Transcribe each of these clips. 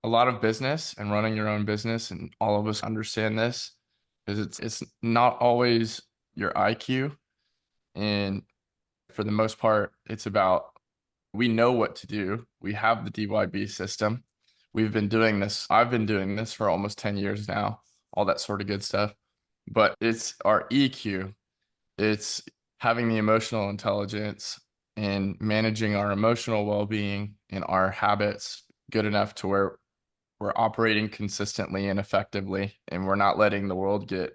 a lot of business and running your own business, and all of us understand this, is it's not always your IQ. And for the most part, it's about we know what to do. We have the DYB system. We've been doing this. I've been doing this for almost 10 years now, all that sort of good stuff. But it's our EQ. It's having the emotional intelligence and managing our emotional well-being and our habits good enough to where we're operating consistently and effectively, and we're not letting the world get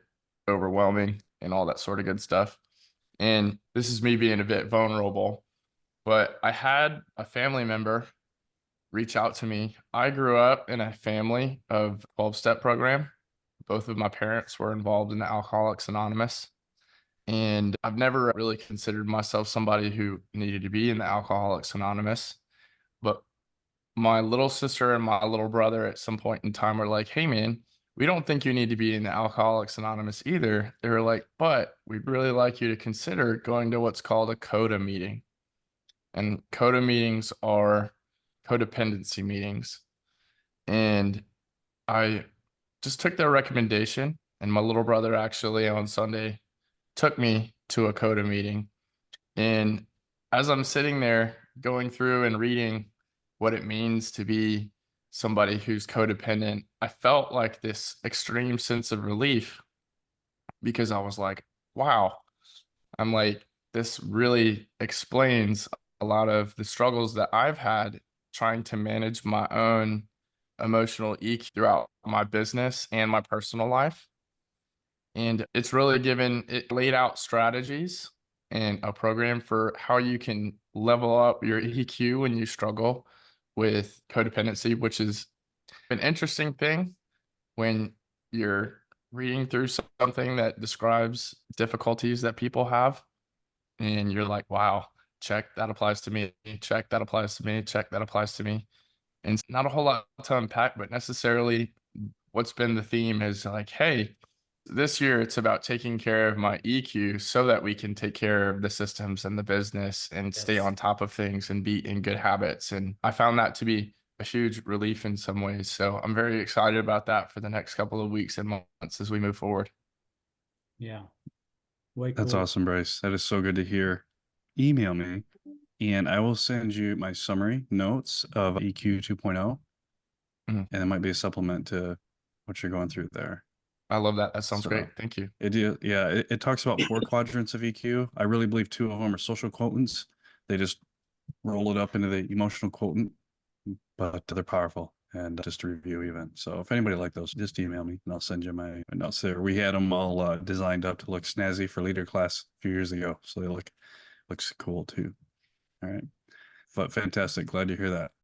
overwhelming and all that sort of good stuff. And this is me being a bit vulnerable, but I had a family member reach out to me. I grew up in a family of 12-step program. Both of my parents were involved in the Alcoholics Anonymous, and I've never really considered myself somebody who needed to be in the Alcoholics Anonymous. But my little sister and my little brother at some point in time were like, "Hey man, we don't think you need to be in the Alcoholics Anonymous either." They were like, "But we'd really like you to consider going to what's called a CODA meeting." And CODA meetings are codependency meetings. And I just took their recommendation, and my little brother actually on Sunday took me to a CODA meeting. And as I'm sitting there going through and reading what it means to be somebody who's codependent, I felt like this extreme sense of relief because I was like, wow, I'm like, this really explains a lot of the struggles that I've had trying to manage my own emotional EQ throughout my business and my personal life. And it's really it laid out strategies and a program for how you can level up your EQ when you struggle with codependency, which is an interesting thing when you're reading through something that describes difficulties that people have. And you're like, wow, check, that applies to me. Check, that applies to me. Check, that applies to me. And it's not a whole lot to unpack, but necessarily what's been the theme is like, hey, this year it's about taking care of my EQ so that we can take care of the systems and the business and stay Yes. on top of things and be in good habits. And I found that to be a huge relief in some ways. So I'm very excited about that for the next couple of weeks and months as we move forward. Yeah. Way That's cool. awesome, Bryce. That is so good to hear. Email me and I will send you my summary notes of EQ 2.0, Mhm. and it might be a supplement to what you're going through there. I love that. That sounds So great. Thank you. it talks about four quadrants of EQ. I really believe two of them are social quotients. They just roll it up into the emotional quotient, but they're powerful. And just to review even. So if anybody like those, just email me and I'll send you my notes there. We had them all designed up to look snazzy for leader class a few years ago. So they looks cool too. All right. But fantastic. Glad to hear that.